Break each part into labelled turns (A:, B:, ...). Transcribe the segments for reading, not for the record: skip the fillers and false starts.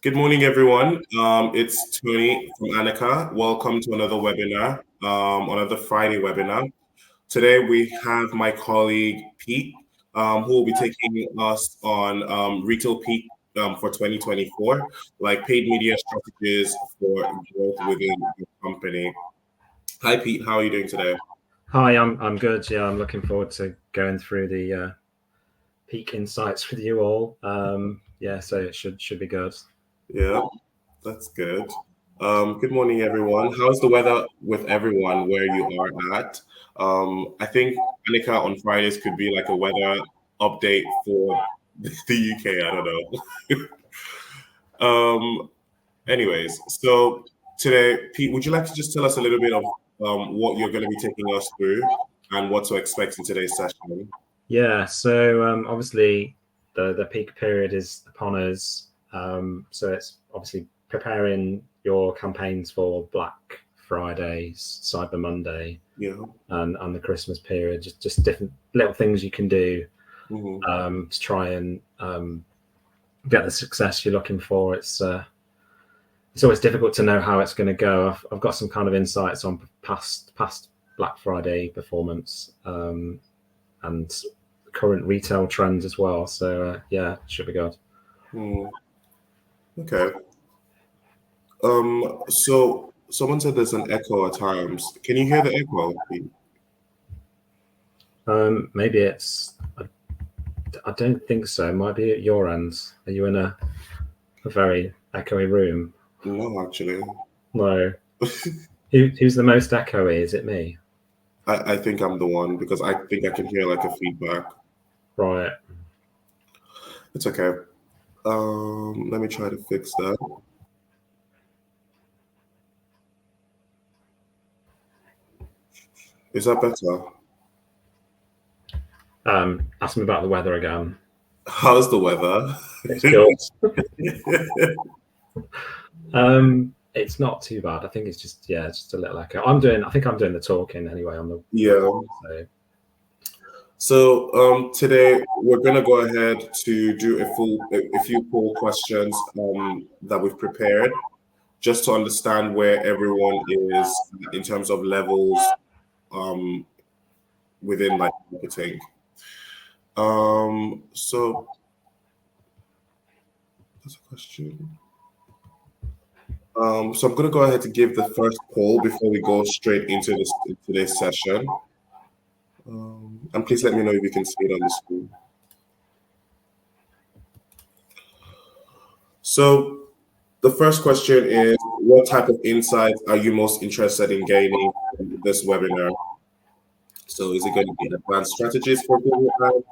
A: Good morning, everyone. It's Tony from Annika. Welcome to another webinar, another Friday webinar. Today we have my colleague Pete, who will be taking us on retail peak for 2024, like paid media strategies for growth within the company. Hi, Pete. How are you doing today?
B: Hi, I'm good. Yeah, I'm looking forward to going through the peak insights with you all. Yeah, so it should be good.
A: Yeah, that's good. Good morning, everyone. How's the weather with everyone where you are at? I think Annika on Fridays could be like a weather update for the UK. I don't know. Anyways, so today, Pete, would you like to just tell us a little bit of what you're going to be taking us through and what to expect in today's session?
B: Yeah, so obviously the peak period is upon us. So it's obviously preparing your campaigns for Black Fridays, Cyber Monday, and the Christmas period. Just different little things you can do to try and get the success you're looking for. It's always difficult to know how it's going to go. I've got some kind of insights on past Black Friday performance and current retail trends as well. So yeah, it should be good.
A: Okay. So someone said there's an echo at times. Can you hear the echo, Pete?
B: Maybe it's. I don't think so. It might be at your end. Are you in a very echoey room?
A: No, actually.
B: No. Who's the most echoey? Is it me?
A: I think I'm the one because I think I can hear like a feedback.
B: Right.
A: It's okay. Let me try to fix that. Is that better?
B: Ask me about the weather again.
A: How's the weather?
B: It's good. It's not too bad. I think it's just just a little echo. I think I'm doing the talking anyway on the
A: So today we're gonna go ahead to do a few poll questions that we've prepared, just to understand where everyone is in terms of levels within like marketing. So that's a question. So I'm going to go ahead to give the first poll before we go straight into today's session. And please let me know if you can see it on the screen. So the first question is, what type of insights are you most interested in gaining from this webinar? So is it going to be advanced strategies for Google Ads,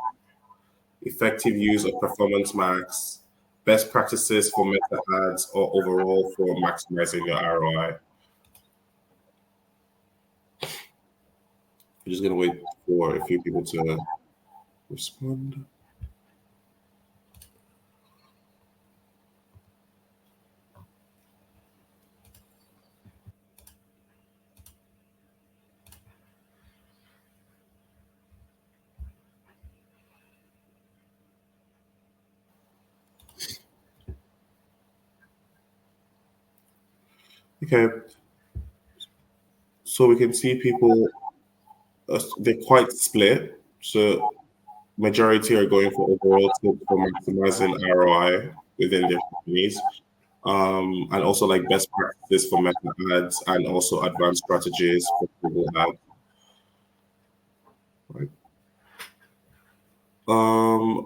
A: effective use of Performance Max, best practices for Meta Ads, or overall for maximizing your ROI? I'm just going to wait for a few people to respond. Okay, so we can see people, they're quite split. So majority are going for overall tips for maximizing ROI within their companies, and also like best practices for Meta Ads and also advanced strategies for Google Ads. Right.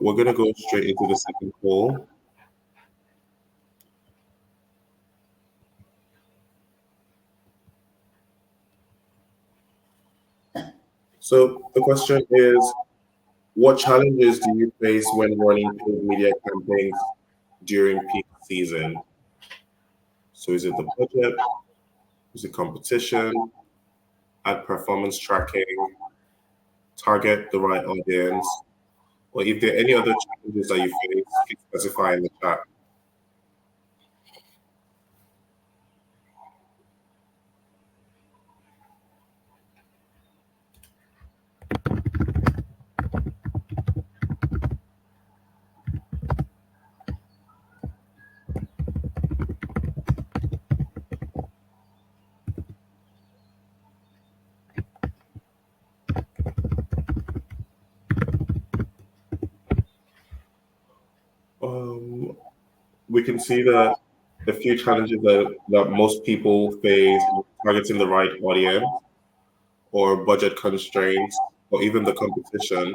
A: We're gonna go straight into the second poll. So the question is, what challenges do you face when running paid media campaigns during peak season? So is it the budget? Is it competition? Ad performance tracking? Target the right audience? Or if there are any other challenges that you face, you can specify in the chat. We can see that a few challenges that most people face targeting the right audience or budget constraints or even the competition.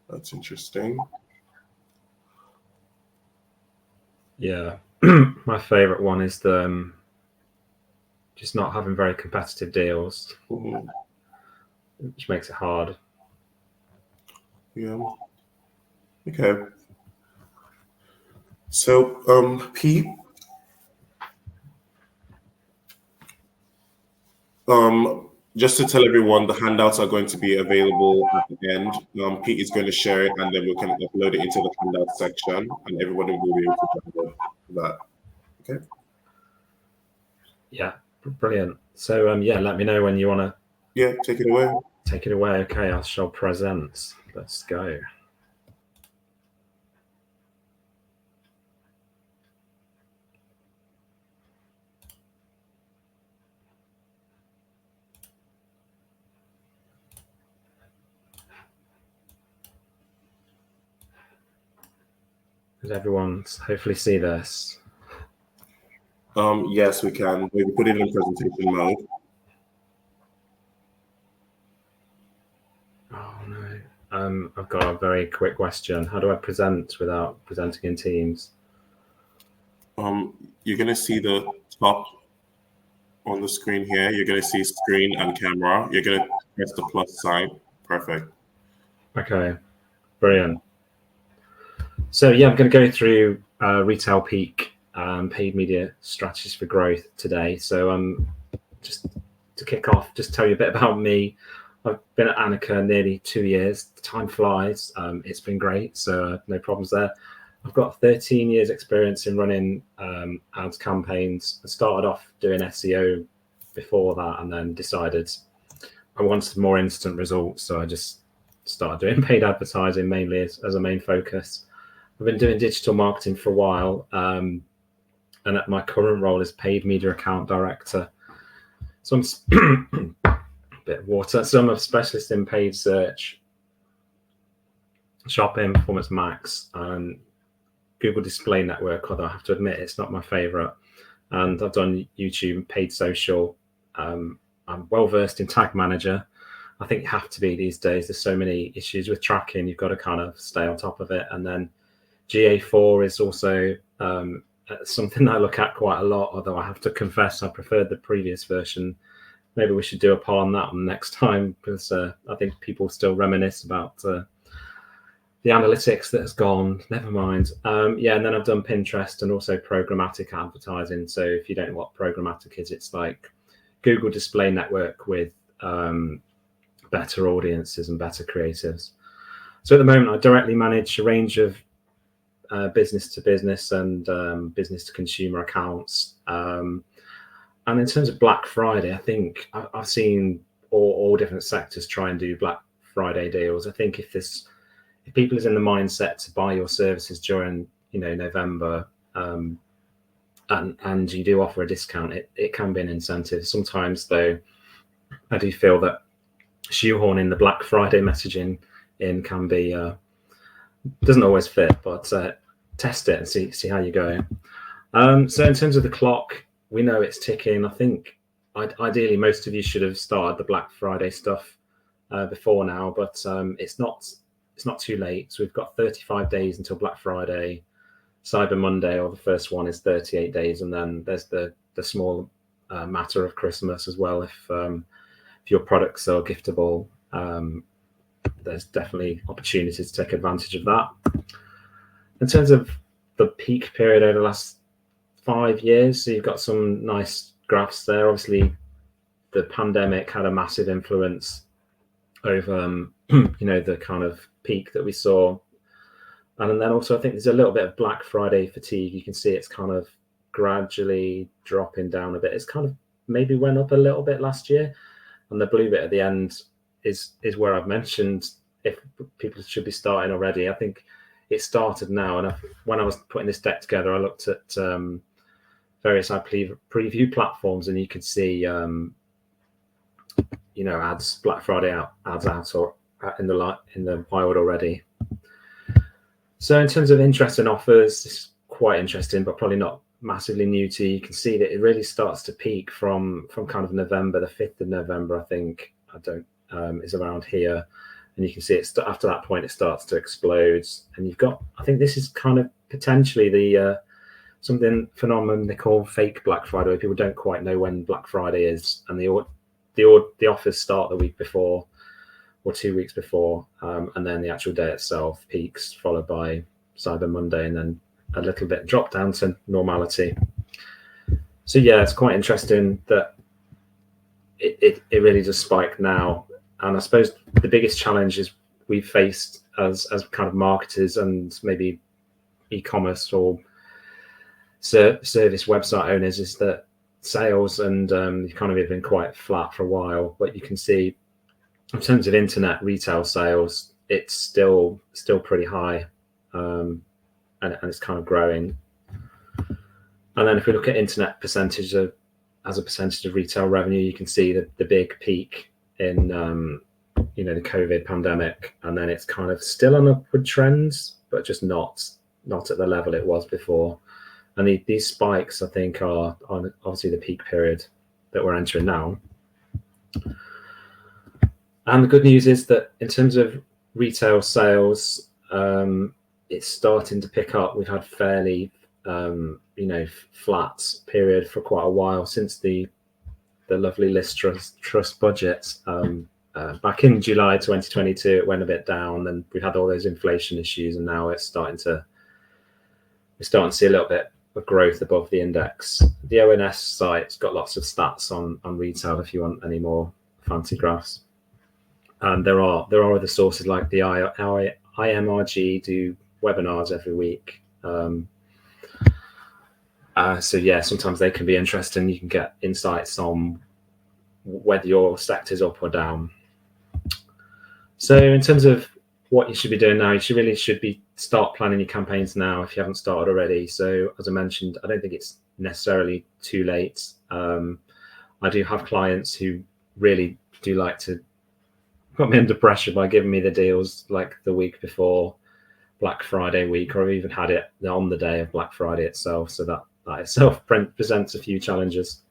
A: That's interesting.
B: Yeah. My favorite one is the just not having very competitive deals,
A: Mhm.
B: which makes it hard.
A: Yeah. Okay. So, Pete, just to tell everyone, the handouts are going to be available at the end. Pete is going to share it, and then we can upload it into the handout section, and everybody will be able to download that. Okay.
B: Yeah, brilliant. So yeah, let me know when you want to
A: Yeah. Take it away.
B: take it away. Okay, I shall present. Let's go. Does everyone hopefully see this?
A: Yes, we can. We put it in presentation mode.
B: Oh no. I've got a very quick question. How do I present without presenting in Teams?
A: You're gonna see the top on the screen here. You're gonna see screen and camera. You're gonna press the plus sign. Perfect.
B: Okay, brilliant. So yeah, I'm going to go through retail peak paid media strategies for growth today. So just to kick off, just tell you a bit about me. I've been at Annika nearly 2 years. Time flies. It's been great, so no problems there. I've got 13 years experience in running ads campaigns. I started off doing SEO before that, and then decided I wanted more instant results, so I just started doing paid advertising mainly as a main focus. I've been doing digital marketing for a while, and at my current role is paid media account director. So I'm a bit of water. So I'm a specialist in paid search, shopping, performance max, and Google Display Network. Although I have to admit it's not my favorite. And I've done YouTube, paid social. I'm well versed in Tag Manager. I think you have to be these days. There's so many issues with tracking. You've got to kind of stay on top of it. And then GA4 is also something I look at quite a lot, although I have to confess I preferred the previous version. Maybe we should do a poll on that one next time, because I think people still reminisce about the analytics that has gone. Never mind. Yeah, and then I've done Pinterest and also programmatic advertising. So if you don't know what programmatic is, it's like Google Display Network with better audiences and better creatives. So at the moment, I directly manage a range of business to business and business to consumer accounts. And in terms of Black Friday, I think I've seen all different sectors try and do Black Friday deals. I think if people is in the mindset to buy your services during November, and you do offer a discount, it can be an incentive. Sometimes though, I do feel that shoehorning the Black Friday messaging in can be doesn't always fit, but test it and see how you go. So in terms of the clock, we know it's ticking. I think ideally most of you should have started the Black Friday stuff before now, but it's not too late. So we've got 35 days until Black Friday. Cyber Monday, or the first one, is 38 days, and then there's the small matter of Christmas as well. If your products are giftable, there's definitely opportunities to take advantage of that. In terms of the peak period over the last 5 years, so you've got some nice graphs there. Obviously, the pandemic had a massive influence over the kind of peak that we saw. And then also I think there's a little bit of Black Friday fatigue. You can see it's kind of gradually dropping down a bit. It's kind of maybe went up a little bit last year. And the blue bit at the end is where I've mentioned if people should be starting already. I think it started now. And when I was putting this deck together, I looked at various preview platforms, and you could see ads, Black Friday ads out or in the wild already. So in terms of interest and offers, it's quite interesting, but probably not massively new to you. You can see that it really starts to peak from kind of November, the 5th of November, I think. Is around here. And you can see it after that point, it starts to explode. And you've got, I think this is kind of potentially the something phenomenon they call fake Black Friday, where people don't quite know when Black Friday is, and the offers start the week before or 2 weeks before, and then the actual day itself peaks, followed by Cyber Monday, and then a little bit drop down to normality. So yeah, it's quite interesting that it really just spiked now. And I suppose the biggest challenge is we've faced as kind of marketers and maybe e-commerce or service website owners is that sales and the economy have been quite flat for a while. But you can see in terms of internet retail sales, it's still pretty high, and it's kind of growing. And then if we look at internet percentage as a percentage of retail revenue, you can see the big peak in the COVID pandemic, and then it's kind of still on upward trends, but just not at the level it was before. And these spikes, I think, are obviously the peak period that we're entering now. And the good news is that in terms of retail sales, it's starting to pick up. We've had fairly flat period for quite a while since the lovely Liz Truss budget. Back in July 2022, it went a bit down, and we've had all those inflation issues, and now we're starting to see a little bit of growth above the index. The ONS site's got lots of stats on retail if you want any more fancy graphs. And there are other sources like the IMRG do webinars every week. So yeah, sometimes they can be interesting. You can get insights on whether your sector's up or down. So in terms of what you should be doing now, you should be start planning your campaigns now if you haven't started already. So as I mentioned, I don't think it's necessarily too late. I do have clients who really do like to put me under pressure by giving me the deals like the week before Black Friday week, or I've even had it on the day of Black Friday itself. So that itself presents a few challenges.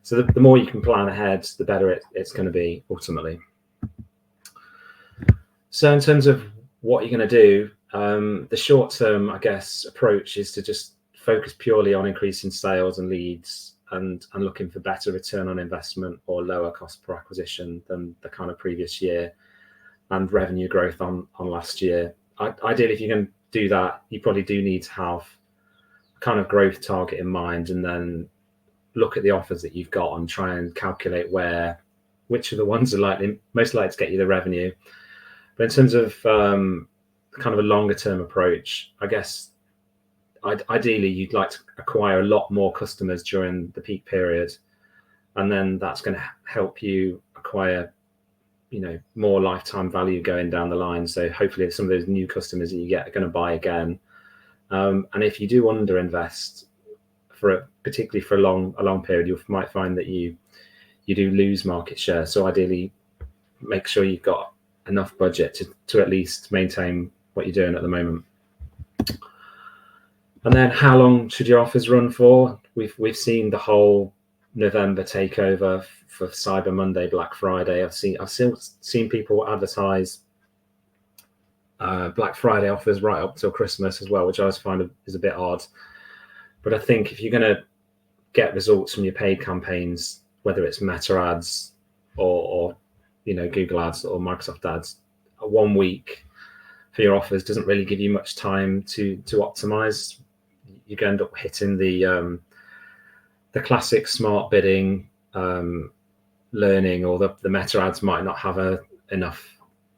B: So the more you can plan ahead, the better it's going to be ultimately. So in terms of what you're going to do, the short-term, I guess, approach is to just focus purely on increasing sales and leads and looking for better return on investment or lower cost per acquisition than the kind of previous year, and revenue growth on last year. Ideally, if you can do that, you probably do need to have a kind of growth target in mind, and then look at the offers that you've got and try and calculate which of the ones are most likely to get you the revenue. But in terms of kind of a longer term approach, I guess ideally you'd like to acquire a lot more customers during the peak period, and then that's going to help you acquire more lifetime value going down the line. So hopefully some of those new customers that you get are going to buy again. And if you do underinvest particularly for a long period, you might find that you do lose market share. So ideally make sure you've got enough budget to at least maintain what you're doing at the moment. And then how long should your offers run for? We've seen the whole November takeover for Cyber Monday, Black Friday. I've seen people advertise Black Friday offers right up till Christmas as well, which I always find is a bit odd. But I think if you're going to get results from your paid campaigns, whether it's Meta ads or Google ads or Microsoft ads, 1 week for your offers doesn't really give you much time to optimize. You end up hitting the classic smart bidding learning, or the Meta ads might not have enough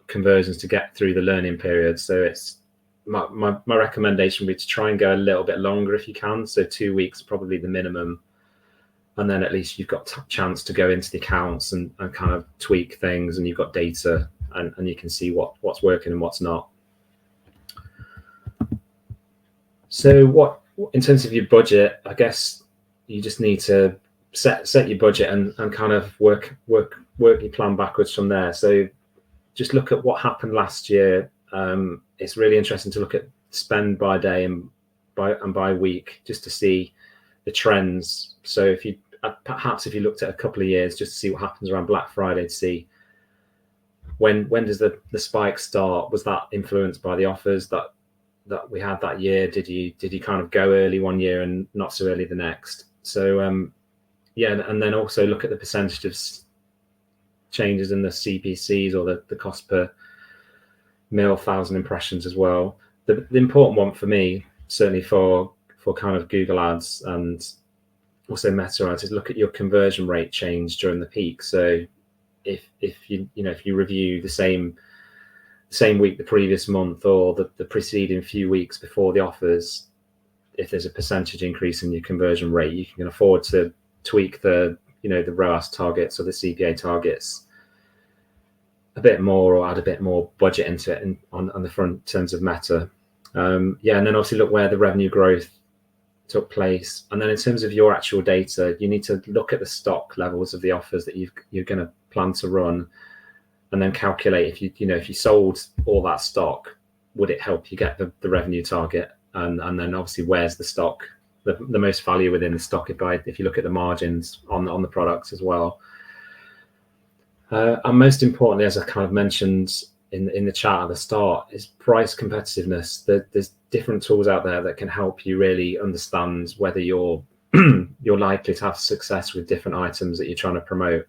B: conversions to get through the learning period. So it's my recommendation would be to try and go a little bit longer if you can. So 2 weeks probably the minimum, and then at least you've got chance to go into the accounts and kind of tweak things, and you've got data and you can see what's working and what's not. So in terms of your budget, I guess you just need to set your budget and kind of work your plan backwards from there. So just look at what happened last year. it's really interesting to look at spend by day and by week, just to see the trends. So if you looked at a couple of years, just to see what happens around Black Friday, to see when does the spike start? Was that influenced by the offers that we had that year? Did you kind of go early one year and not so early the next? So and then also look at the percentage of changes in the CPCs, or the cost per mil 1,000 impressions as well. The important one for me, certainly for kind of Google ads and also Meta ads, is look at your conversion rate change during the peak. So if you review the same week the previous month, or the preceding few weeks before the offers, if there's a percentage increase in your conversion rate, you can afford to tweak the ROAS targets or the CPA targets a bit more, or add a bit more budget into it on the front in terms of Meta. And then obviously look where the revenue growth took place. And then in terms of your actual data, you need to look at the stock levels of the offers that you're going to plan to run, and then calculate if you sold all that stock, would it help you get the revenue target? And then obviously, where's the stock, the most value within the stock, if you look at the margins on the products as well. And most importantly, as I kind of mentioned in the chat at the start, is price competitiveness. There's different tools out there that can help you really understand whether you're likely to have success with different items that you're trying to promote.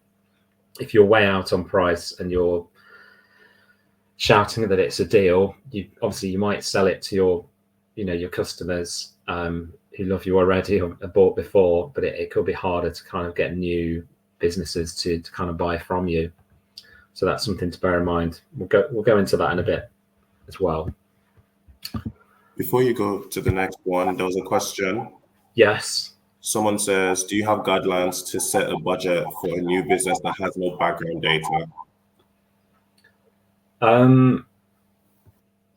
B: If you're way out on price and you're shouting that it's a deal, you might sell it to your customers who love you already or have bought before, but it could be harder to kind of get new businesses to kind of buy from you. So that's something to bear in mind. We'll go into that in a bit as well.
A: Before you go to the next one, there was a question.
B: Yes.
A: Someone says, do you have guidelines to set a budget for a new business that has no background data?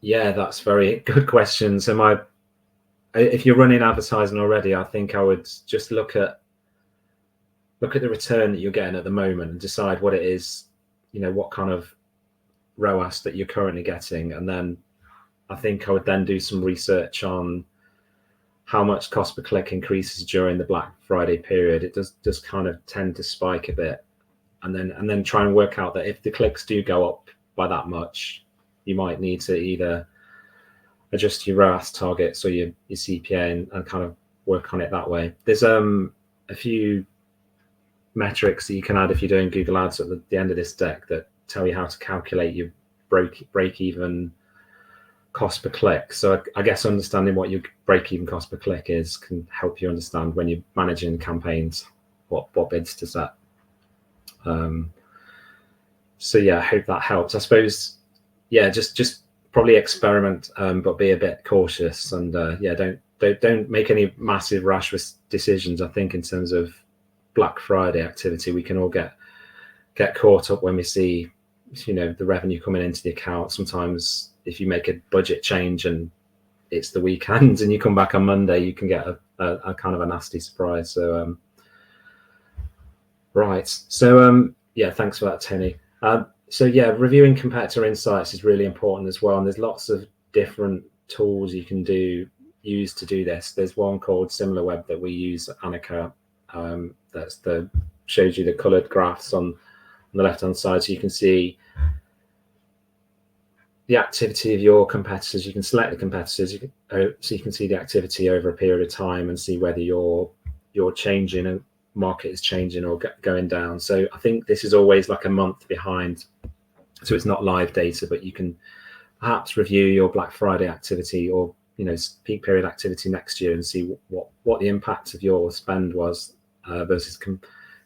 B: Yeah, that's a very good question. So if you're running advertising already, I think I would just look at the return that you're getting at the moment and decide what it is, what kind of ROAS that you're currently getting. And then I think I would then do some research on how much cost per click increases during the Black Friday period. It does kind of tend to spike a bit. And then try and work out that if the clicks do go up by that much, you might need to either adjust your ROAS targets or your CPA and kind of work on it that way. There's a few metrics that you can add if you're doing Google Ads at the end of this deck that tell you how to calculate your break-even cost per click. So I guess understanding what your break-even cost per click is can help you understand when you're managing campaigns what bids to set. So yeah, I hope that helps. I suppose, yeah, just probably experiment, but be a bit cautious, and don't make any massive rash decisions. I think in terms of Black Friday activity, we can all get caught up when we see the revenue coming into the account. Sometimes if you make a budget change and it's the weekend and you come back on Monday, you can get a kind of a nasty surprise. So right, so yeah, thanks for that, Tony. So yeah, reviewing competitor insights is really important as well, and there's lots of different tools you can use to do this. There's one called SimilarWeb that we use at Anika. Shows you the coloured graphs on the left-hand side, so you can see the activity of your competitors. You can select the competitors, so you can see the activity over a period of time and see whether you're changing and market is changing or going down. So I think this is always like a month behind, so it's not live data, but you can perhaps review your Black Friday activity or peak period activity next year and see what the impact of your spend was versus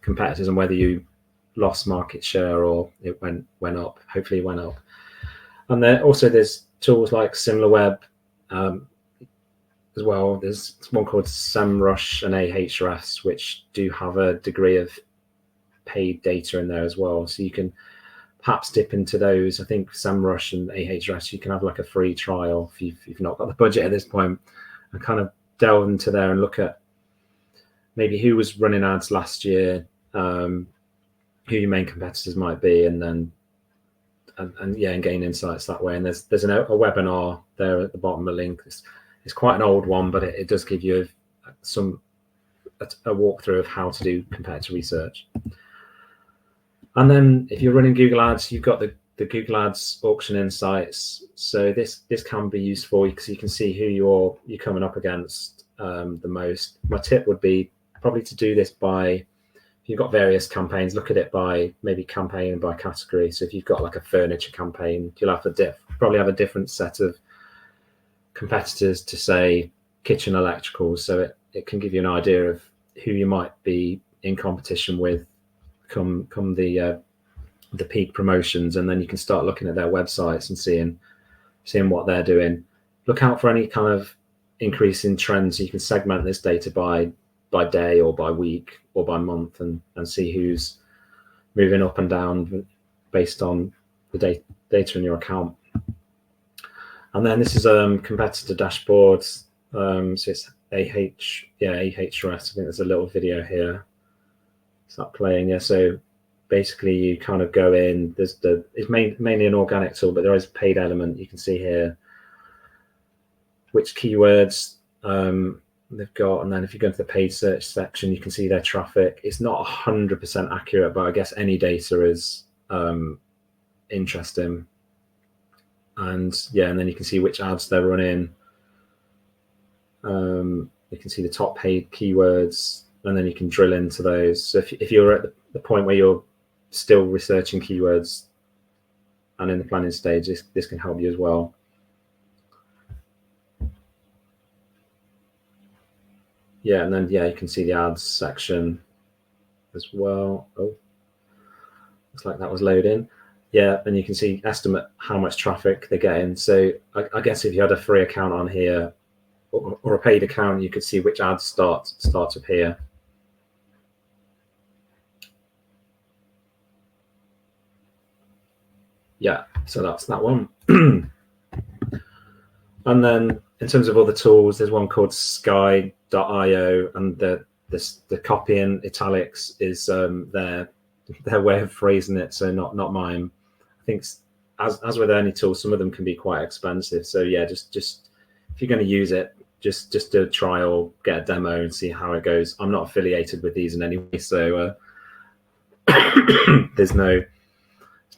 B: competitors, and whether you lost market share or it went up. Hopefully it went up. And then also there's tools like SimilarWeb as well. There's one called SEMrush and Ahrefs, which do have a degree of paid data in there as well. So you can perhaps dip into those. I think SEMrush and Ahrefs, you can have like a free trial if you've not got the budget at this point, and kind of delve into there and look at maybe who was running ads last year, who your main competitors might be, and then and gain insights that way. And there's a webinar there at the bottom of the link. It's quite an old one, but it does give you a walkthrough of how to do competitor research. And then if you're running Google Ads, you've got the Google Ads auction insights. So this can be useful because you can see who you're coming up against the most. My tip would be probably to do this by, if you've got various campaigns, look at it by maybe campaign and by category. So if you've got like a furniture campaign, you'll have to probably have a different set of competitors to say kitchen electricals. So it can give you an idea of who you might be in competition with come the peak promotions, and then you can start looking at their websites and seeing what they're doing. Look out for any kind of increase in trends. So you can segment this data by day or by week or by month and see who's moving up and down based on the data in your account. And then this is competitor dashboards. So it's Ahrefs. I think there's a little video here. Is that playing? Yeah. So basically, you kind of go in. It's mainly an organic tool, but there is a paid element. You can see here which keywords they've got, and then if you go into the paid search section, you can see their traffic. It's not 100% accurate, but I guess any data is interesting. And then you can see which ads they're running. You can see the top paid keywords, and then you can drill into those. So if you're at the point where you're still researching keywords and in the planning stage, this can help you as well. And then you can see the ads section as well. Oh, looks like that was loading. And you can see estimate how much traffic they're getting. So I guess if you had a free account on here or a paid account, you could see which ads start to appear. So that's that one. And then in terms of other tools, there's one called sky.io, and the copy in italics is their way of phrasing it, so not mine. I think as with any tool, some of them can be quite expensive. So just if you're going to use it, just do a trial, get a demo and see how it goes. I'm not affiliated with these in any way, so there's no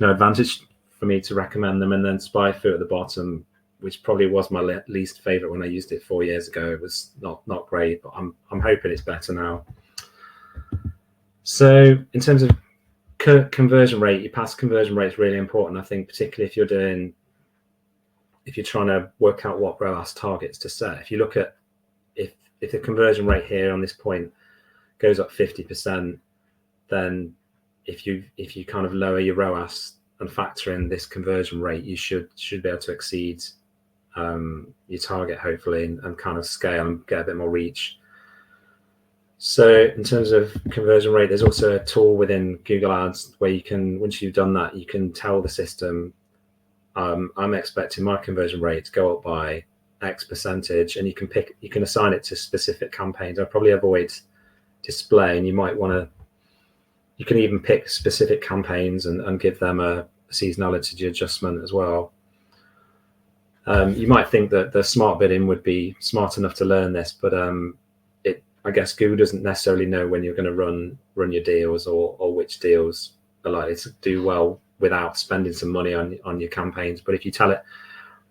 B: advantage for me to recommend them. And then SpyFu at the bottom, which probably was my least favorite when I used it 4 years ago. It was not great, but I'm hoping it's better now. So in terms of conversion rate, your past conversion rate is really important, I think, particularly if you're trying to work out what ROAS targets to set. If you look at if the conversion rate here on this point goes up 50%, then if you kind of lower your ROAS and factor in this conversion rate, you should be able to exceed your target, hopefully, and kind of scale and get a bit more reach. So in terms of conversion rate, there's also a tool within Google Ads where you can, once you've done that, you can tell the system, I'm expecting my conversion rate to go up by X percentage, and you can assign it to specific campaigns. I'll probably avoid display, and you can even pick specific campaigns and give them a seasonality adjustment as well. You might think that the smart bidding would be smart enough to learn this, but I guess Google doesn't necessarily know when you're going to run your deals or which deals are likely to do well without spending some money on your campaigns. But if you tell it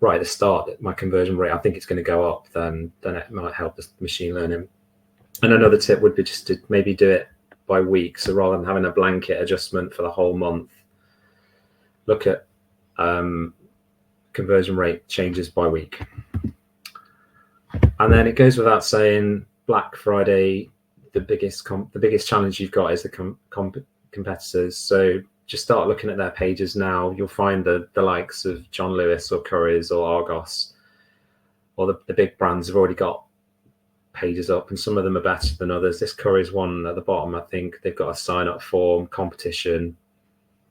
B: right at the start that my conversion rate, I think it's going to go up, then it might help the machine learning. And another tip would be just to maybe do it by week. So rather than having a blanket adjustment for the whole month, look at conversion rate changes by week. And then it goes without saying, Black Friday, the biggest challenge you've got is the competitors. So just start looking at their pages now. You'll find the likes of John Lewis or Currys or Argos, or the big brands have already got pages up, and some of them are better than others. This Currys one at the bottom, I think they've got a sign-up form competition.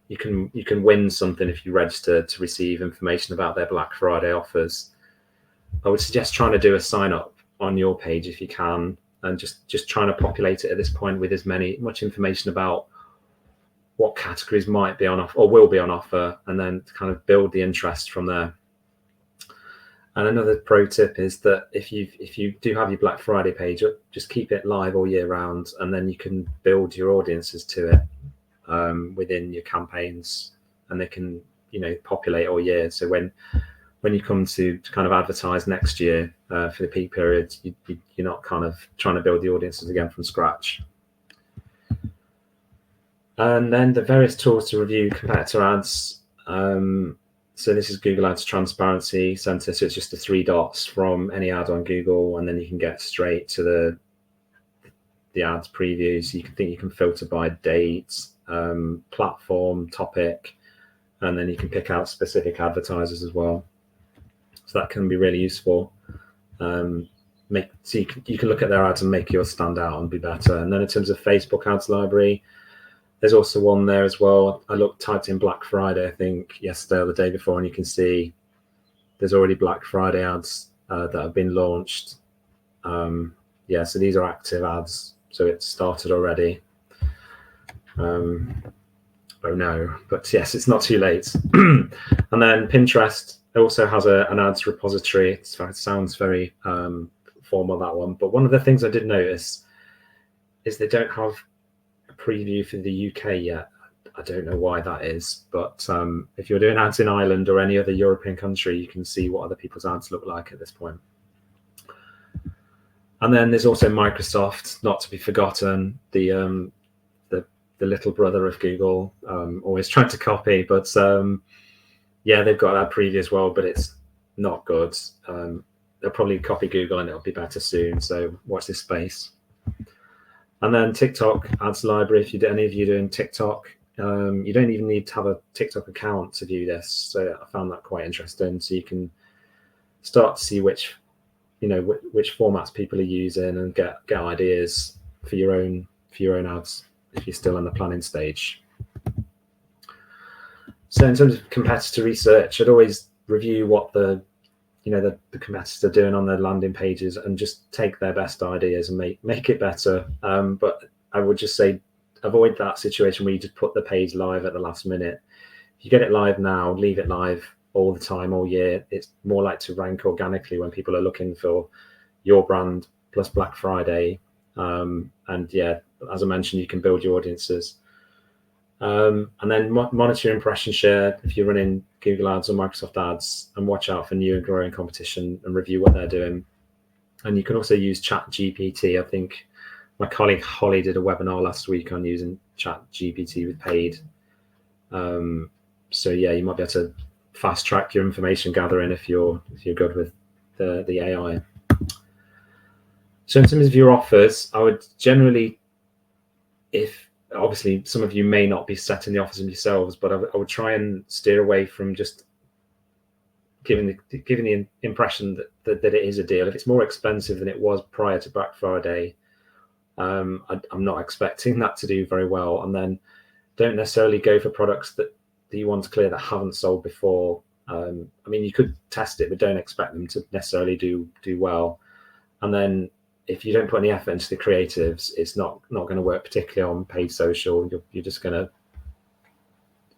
B: You can win something if you register to receive information about their Black Friday offers. I would suggest trying to do a sign-up on your page if you can, and just trying to populate it at this point with much information about what categories might be on offer or will be on offer, and then kind of build the interest from there. And another pro tip is that if you do have your Black Friday page, just keep it live all year round, and then you can build your audiences to it within your campaigns, and they can populate all year. So when you come to kind of advertise next year for the peak period, you're not kind of trying to build the audiences again from scratch. And then the various tools to review competitor ads. So this is Google Ads Transparency Center. So it's just the 3 dots from any ad on Google, and then you can get straight to the ads previews. You can filter by date, platform, topic, and then you can pick out specific advertisers as well. So that can be really useful. So you can look at their ads and make yours stand out and be better. And then in terms of Facebook ads library, there's also one there as well. I typed in Black Friday, I think yesterday or the day before, and you can see there's already Black Friday ads that have been launched. So these are active ads, so it's started already. Oh no, but yes, it's not too late. And then Pinterest also has an ads repository. It sounds very formal, that one, but one of the things I did notice is they don't have preview for the UK yet. I don't know why that is, but if you're doing ads in Ireland or any other European country, you can see what other people's ads look like at this point. And then there's also Microsoft, not to be forgotten, the little brother of Google, always trying to copy, but they've got ad preview as well, but it's not good. They'll probably copy Google and it'll be better soon, so watch this space. And then TikTok ads library. If any of you doing TikTok, you don't even need to have a TikTok account to view this. So I found that quite interesting. So you can start to see which formats people are using and get ideas for your own ads if you're still in the planning stage. So in terms of competitor research, I'd always review what the competitors are doing on their landing pages and just take their best ideas and make it better. But I would just say avoid that situation where you just put the page live at the last minute. If you get it live now, leave it live all the time, all year. It's more like to rank organically when people are looking for your brand plus Black Friday. And as I mentioned, you can build your audiences. And then monitor impression share if you're running Google ads or Microsoft ads, and watch out for new and growing competition and review what they're doing. And you can also use ChatGPT. I think my colleague Holly did a webinar last week on using ChatGPT with paid. You might be able to fast track your information gathering if you're good with the AI. So in terms of your offers, I would generally, obviously some of you may not be setting the offers themselves, but I would try and steer away from just giving the impression that it is a deal. If it's more expensive than it was prior to Black Friday, I'm not expecting that to do very well. And then don't necessarily go for products that you want to clear that haven't sold before. You could test it, but don't expect them to necessarily do well. And then if you don't put any effort into the creatives, it's not going to work, particularly on paid social. You're just going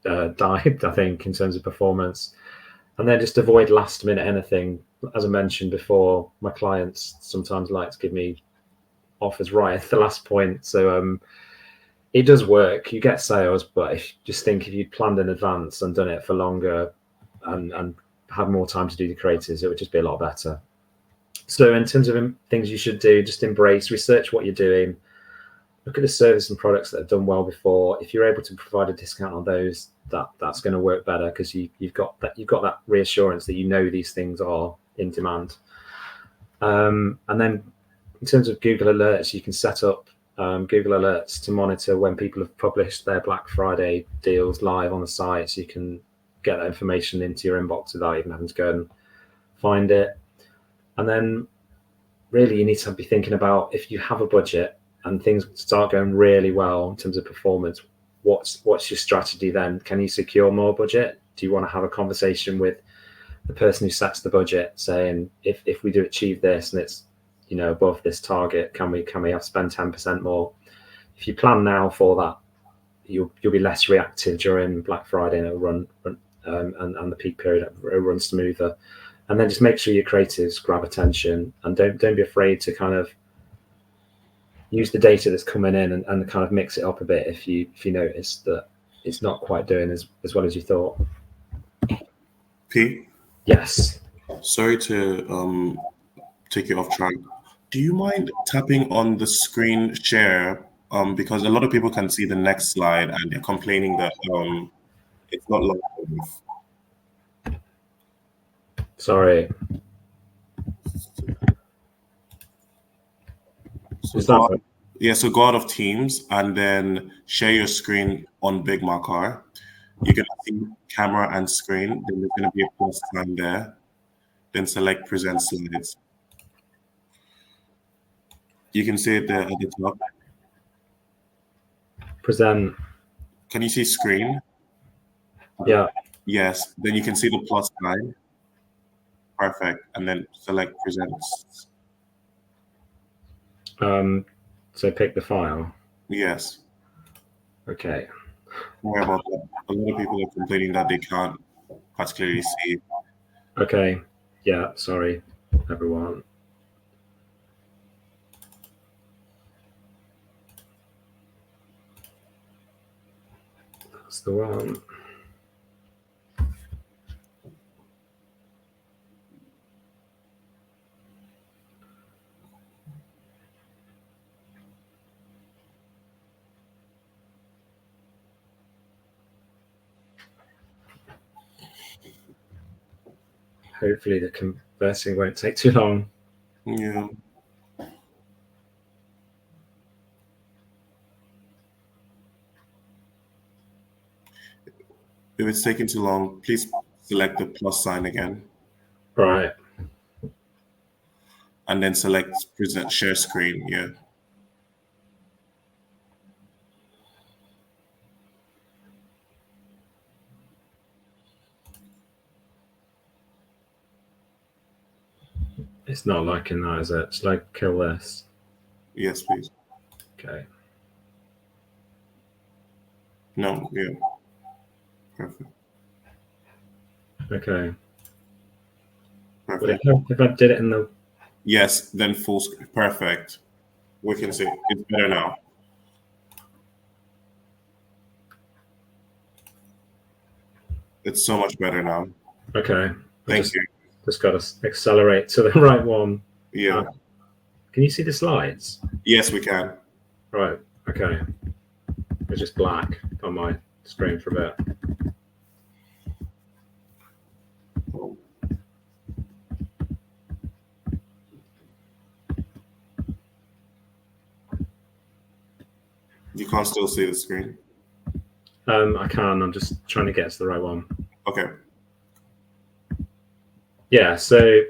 B: to die, I think, in terms of performance. And then just avoid last minute anything. As I mentioned before, my clients sometimes like to give me offers right at the last point. So it does work. You get sales, but if you'd planned in advance and done it for longer and had more time to do the creatives, it would just be a lot better. So in terms of things you should do, just research what you're doing, look at the service and products that have done well before. If you're able to provide a discount on those, that's going to work better because you've got that reassurance that these things are in demand. And then in terms of Google Alerts, you can set up Google Alerts to monitor when people have published their Black Friday deals live on the site, so you can get that information into your inbox without even having to go and find it. And then really you need to be thinking about, if you have a budget and things start going really well in terms of performance, what's your strategy then? Can you secure more budget? Do you want to have a conversation with the person who sets the budget saying, if we do achieve this and it's above this target, can we have spend 10% more? If you plan now for that, you'll be less reactive during Black Friday, and it'll run and the peak period it'll run smoother. And then just make sure your creatives grab attention, and don't be afraid to kind of use the data that's coming in and kind of mix it up a bit if you notice that it's not quite doing as well as you thought.
A: P,
B: Yes.
A: sorry to take you off track. Do you mind tapping on the screen share? Because a lot of people can see the next slide and they're complaining that it's not long enough.
B: Sorry.
A: So go out of Teams and then share your screen on Big Macar. You're going to see camera and screen. Then there's going to be a plus sign there. Then select present slides. You can see it there at the top.
B: Present.
A: Can you see screen?
B: Yeah.
A: Yes. Then you can see the plus sign. Perfect. And then select presents.
B: So pick the file.
A: Yes.
B: Okay.
A: Sorry about that. A lot of people are complaining that they can't particularly see.
B: Okay. Yeah. Sorry, everyone. That's the one. Hopefully the conversing won't take too long.
A: Yeah. If it's taking too long, please select the plus sign again.
B: Right.
A: And then select present share screen. Yeah.
B: It's not liking that, is it? It's like kill this.
A: Yes, please.
B: Okay.
A: No, yeah. Perfect.
B: Okay.
A: Perfect.
B: Would it help if I did it in the...
A: Yes, then full screen. Perfect. We can see it's better now. It's so much better now.
B: Okay.
A: Thank you.
B: Just got to accelerate to the right one.
A: Yeah.
B: Can you see the slides?
A: Yes, we can.
B: Right. Okay. It's just black on my screen for a bit.
A: You can't still see the screen?
B: I can. I'm just trying to get to the right one.
A: Okay.
B: Yeah. So,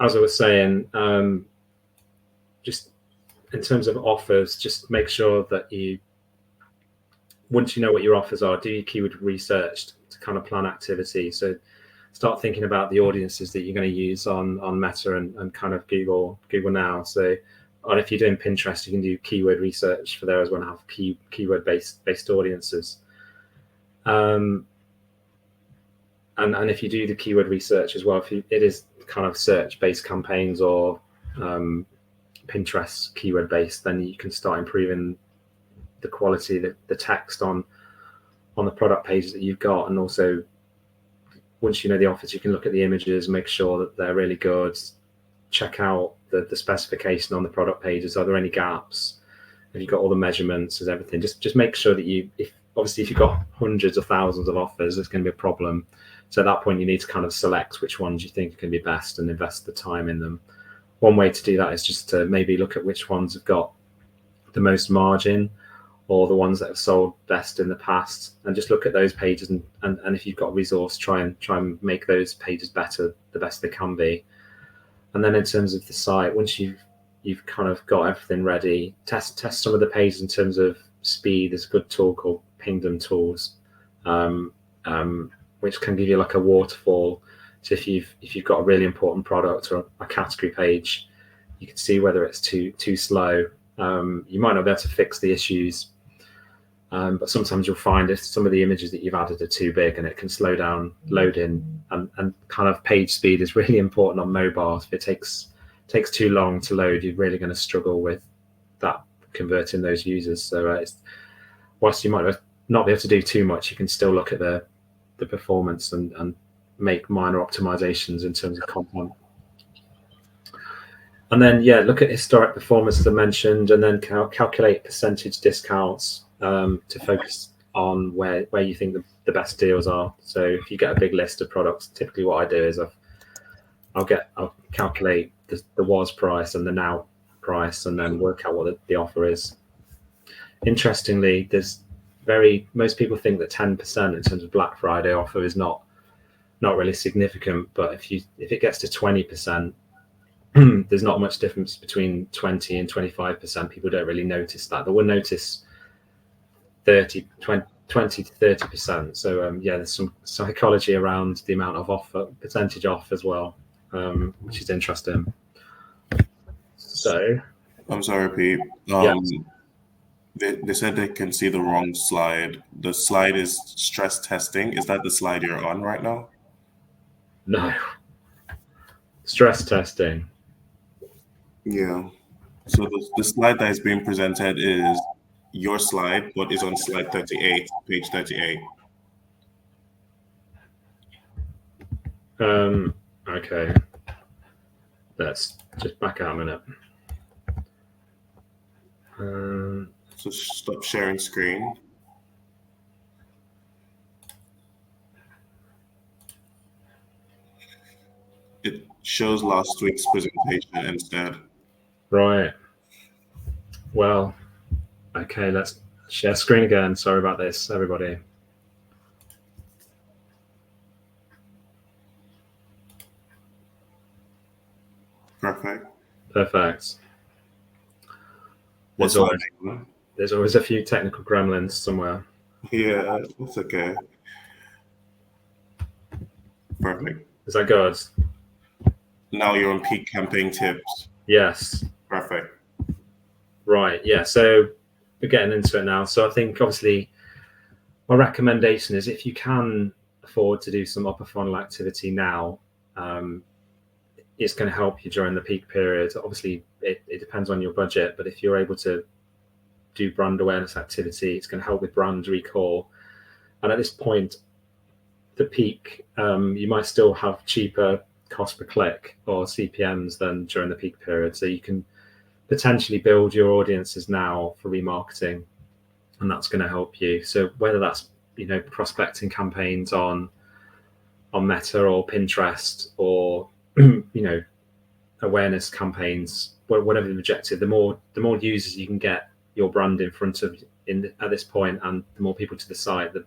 B: as I was saying, just in terms of offers, just make sure that once you know what your offers are, do your keyword research to kind of plan activity. So start thinking about the audiences that you're going to use on Meta and kind of Google now. So, and if you're doing Pinterest, you can do keyword research for there as well, and have keyword based audiences. And if you do the keyword research as well, if it is kind of search based campaigns or Pinterest keyword based, then you can start improving the quality, the text on the product pages that you've got. And also, once you know the offers, you can look at the images, make sure that they're really good, check out the specification on the product pages. Are there any gaps? Have you got all the measurements? Is everything? Just make sure that if you've got hundreds of thousands of offers, there's going to be a problem. So at that point, you need to kind of select which ones you think are going to be best and invest the time in them. One way to do that is just to maybe look at which ones have got the most margin, or the ones that have sold best in the past, and just look at those pages and if you've got resource, try and make those pages better, the best they can be. And then in terms of the site, once you've kind of got everything ready, test some of the pages in terms of speed. There's a good tool called Pingdom Tools, which can give you like a waterfall. So if you've got a really important product or a category page, you can see whether it's too slow. You might not be able to fix the issues But sometimes you'll find if some of the images that you've added are too big, and it can slow down loading, and kind of page speed is really important on mobile. If it takes too long to load, you're really going to struggle with that, converting those users. So whilst you might not be able to do too much, you can still look at the performance and make minor optimizations in terms of content. And then, look at historic performance, as I mentioned, and then calculate percentage discounts to focus on where you think the best deals are. So if you get a big list of products, typically what I do is I'll calculate the was price and the now price, and then work out what the offer is. Interestingly, most people think that 10% in terms of Black Friday offer is not really significant, but if it gets to 20%, there's not much difference between 20 and 25%. People don't really notice that. They will notice 20 to 30%. So there's some psychology around the amount of percentage off as well, which is interesting. So
A: I'm sorry, Pete. They said they can see the wrong slide. The slide is stress testing. Is that the slide you're on right now?
B: No. Stress testing.
A: Yeah. So the slide that is being presented is your slide, but is on slide 38, page 38.
B: Okay. Let's just back out a minute.
A: So stop sharing screen. It shows last week's presentation instead.
B: Right. Well, okay, let's share screen again. Sorry about this, everybody.
A: Perfect.
B: There's always a few technical gremlins somewhere.
A: Yeah, that's okay. Perfect.
B: Is that good?
A: Now you're on peak campaign tips.
B: Yes.
A: Perfect.
B: Right. Yeah. So we're getting into it now. So I think obviously my recommendation is, if you can afford to do some upper funnel activity now, it's going to help you during the peak period. Obviously, it depends on your budget, but if you're able to do brand awareness activity, it's going to help with brand recall. And at this point, the peak, you might still have cheaper cost per click or CPMs than during the peak period. So you can potentially build your audiences now for remarketing, and that's going to help you. So whether that's prospecting campaigns on Meta or Pinterest, or awareness campaigns, whatever the objective, the more users you can get your brand in front of at this point, and the more people to the site, the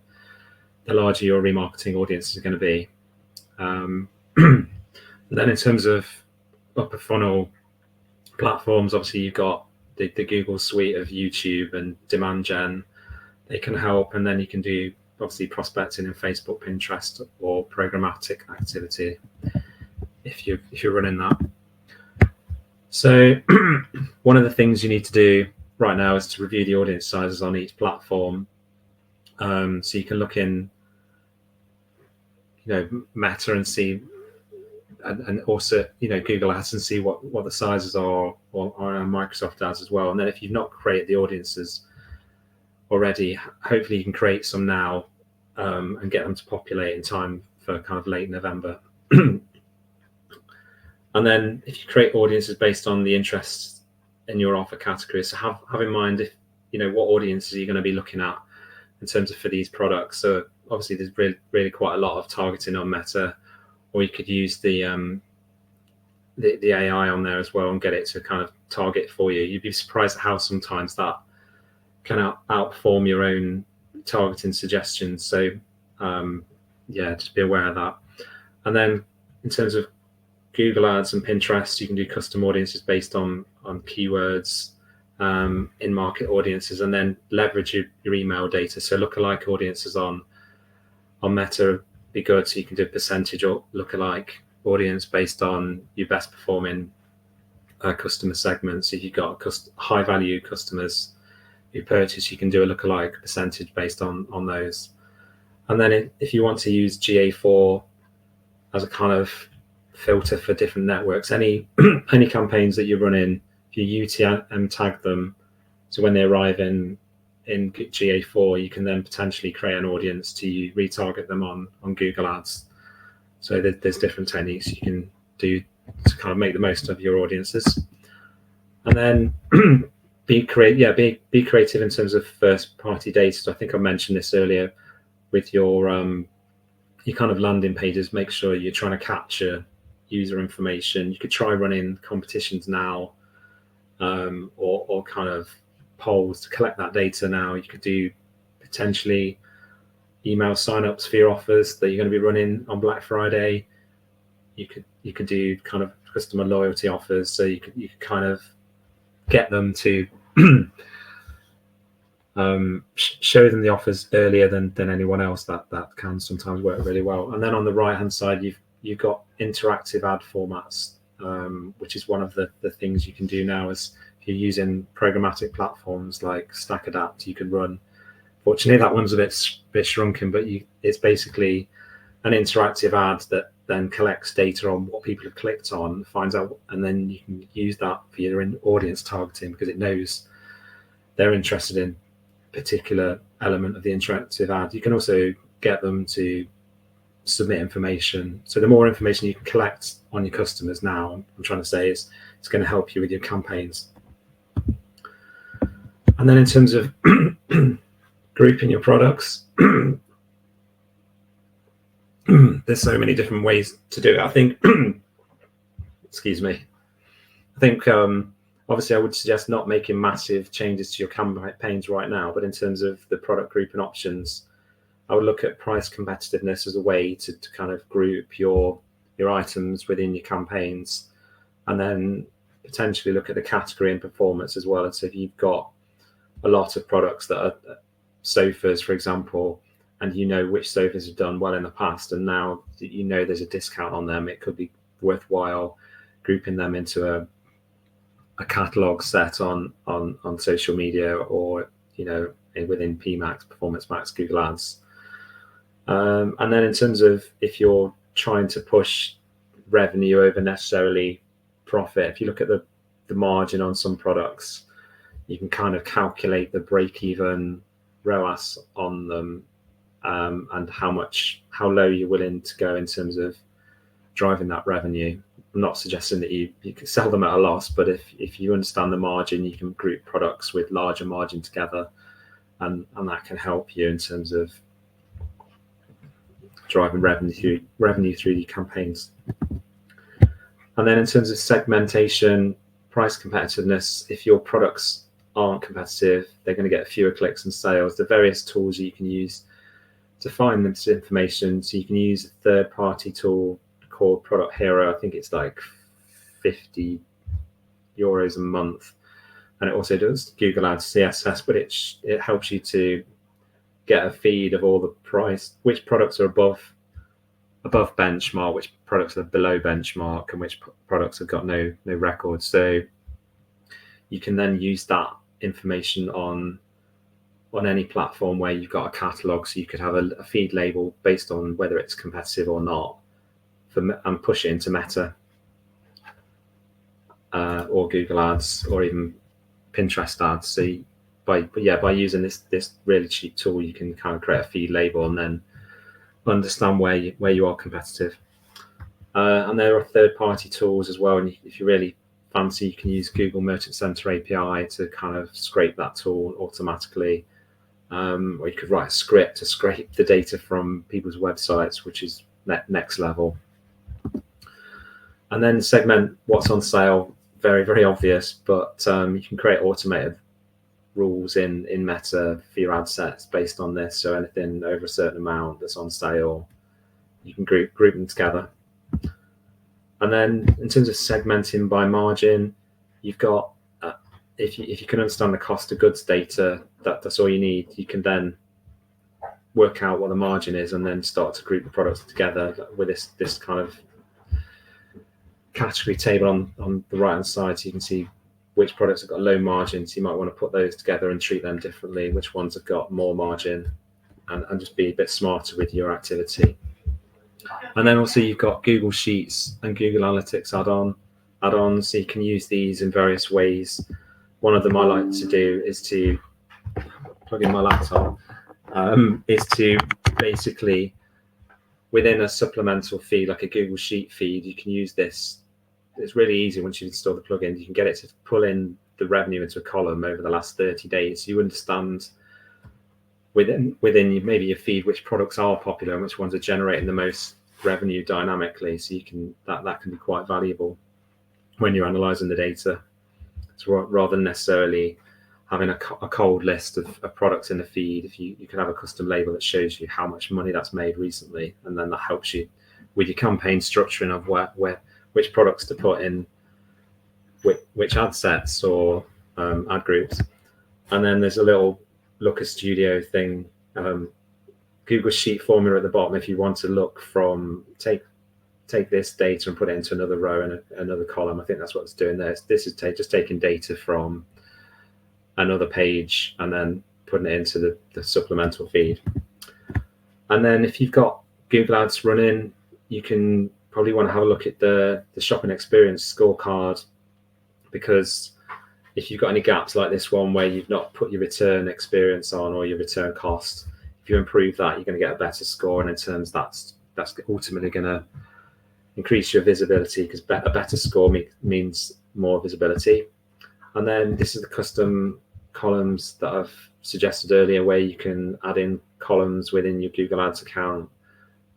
B: larger your remarketing audience is going to be. Then in terms of upper funnel platforms, obviously you've got the Google suite of YouTube and demand gen. They can help, and then you can do obviously prospecting in Facebook, Pinterest, or programmatic activity if you're running that. So one of the things you need to do right now is to review the audience sizes on each platform. So you can look in Meta and see, and also Google Ads, and see what the sizes are, or Microsoft Ads as well. And then if you've not created the audiences already, hopefully you can create some now, and get them to populate in time for kind of late November. And then if you create audiences based on the interests in your offer categories, so have in mind if what audiences are you going to be looking at in terms of for these products. So obviously there's really quite a lot of targeting on Meta, or you could use the AI on there as well and get it to kind of target for you. You'd be surprised at how sometimes that can outperform your own targeting suggestions. So just be aware of that. And then in terms of Google Ads and Pinterest, you can do custom audiences based on keywords, in market audiences, and then leverage your email data. So lookalike audiences on Meta be good. So you can do a percentage or lookalike audience based on your best performing customer segments. If you've got high value customers purchase, you can do a lookalike percentage based on those. And then if you want to use GA4 as a kind of filter for different networks, any campaigns that you're running, if you UTM tag them, so when they arrive in GA4, you can then potentially create an audience to retarget them on Google Ads. So there's different techniques you can do to kind of make the most of your audiences. And then be creative in terms of first party data. So I think I mentioned this earlier with your kind of landing pages. Make sure you're trying to capture user information. You could try running competitions now, or kind of polls to collect that data now. You could do potentially email signups for your offers that you're going to be running on Black Friday. You could do kind of customer loyalty offers, so you could kind of get them to show them the offers earlier than anyone else. That can sometimes work really well. And then on the right hand side, you've got interactive ad formats, which is one of the things you can do now. Is if you're using programmatic platforms like StackAdapt, you can run. Fortunately, that one's a bit shrunken, but it's basically an interactive ad that then collects data on what people have clicked on, finds out, and then you can use that for your audience targeting, because it knows they're interested in a particular element of the interactive ad. You can also get them to submit information. So the more information you can collect on your customers now, I'm trying to say, is it's going to help you with your campaigns. And then in terms of grouping your products, there's so many different ways to do it. I think, excuse me, I think obviously I would suggest not making massive changes to your campaigns right now, but in terms of the product grouping options, I would look at price competitiveness as a way to kind of group your items within your campaigns, and then potentially look at the category and performance as well. And so if you've got a lot of products that are sofas, for example, and you know which sofas have done well in the past, and now you know there's a discount on them, it could be worthwhile grouping them into a catalog set on social media, or within PMax, Performance Max, Google Ads. And then in terms of if you're trying to push revenue over necessarily profit, if you look at the margin on some products, you can kind of calculate the break-even ROAS on them, and how low you're willing to go in terms of driving that revenue. I'm not suggesting that you can sell them at a loss, but if you understand the margin, you can group products with larger margin together, and that can help you in terms of driving revenue through your campaigns. And then in terms of segmentation, price competitiveness, if your products aren't competitive, they're going to get fewer clicks and sales. The various tools you can use to find this information. So you can use a third-party tool called Product Hero. I think it's like €50 a month, and it also does Google Ads CSS, but it helps you to get a feed of all the price, which products are above benchmark, which products are below benchmark, and which products have got no records. So you can then use that information on any platform where you've got a catalog. So you could have a feed label based on whether it's competitive or not, and push it into Meta or Google Ads, or even Pinterest ads. So by using this really cheap tool, you can kind of create a feed label and then understand where you are competitive. And there are third-party tools as well. And if you really fancy, you can use Google Merchant Center API to kind of scrape that tool automatically. Or you could write a script to scrape the data from people's websites, which is next level. And then segment what's on sale. Very, very obvious, but you can create automated rules in Meta for your ad sets based on this. So anything over a certain amount that's on sale, you can group them together. And then in terms of segmenting by margin, you've got if you can understand the cost of goods data, that's all you need. You can then work out what the margin is, and then start to group the products together with this kind of category table on the right hand side. So you can see which products have got low margins. You might want to put those together and treat them differently. Which ones have got more margin, and just be a bit smarter with your activity. And then also you've got Google Sheets and Google Analytics add-ons, so you can use these in various ways. One of them I like to do is to plug in my laptop, is to basically, within a supplemental feed, like a Google Sheet feed, you can use this. It's really easy once you install the plugin. You can get it to pull in the revenue into a column over the last 30 days. You understand within maybe your feed which products are popular and which ones are generating the most revenue dynamically. So you can that can be quite valuable when you're analyzing the data. So rather than necessarily having a cold list of products in the feed, if you can have a custom label that shows you how much money that's made recently, and then that helps you with your campaign structuring of which products to put in which ad sets or ad groups. And then there's a little Looker Studio thing, Google Sheet formula at the bottom. If you want to look from take this data and put it into another row and another column, I think that's what it's doing there. This is just taking data from another page and then putting it into the supplemental feed. And then if you've got Google Ads running, you can probably want to have a look at the shopping experience scorecard, because if you've got any gaps like this one where you've not put your return experience on or your return cost, if you improve that, you're going to get a better score. And in terms that's ultimately going to increase your visibility, because a better score means more visibility. And then this is the custom columns that I've suggested earlier, where you can add in columns within your Google Ads account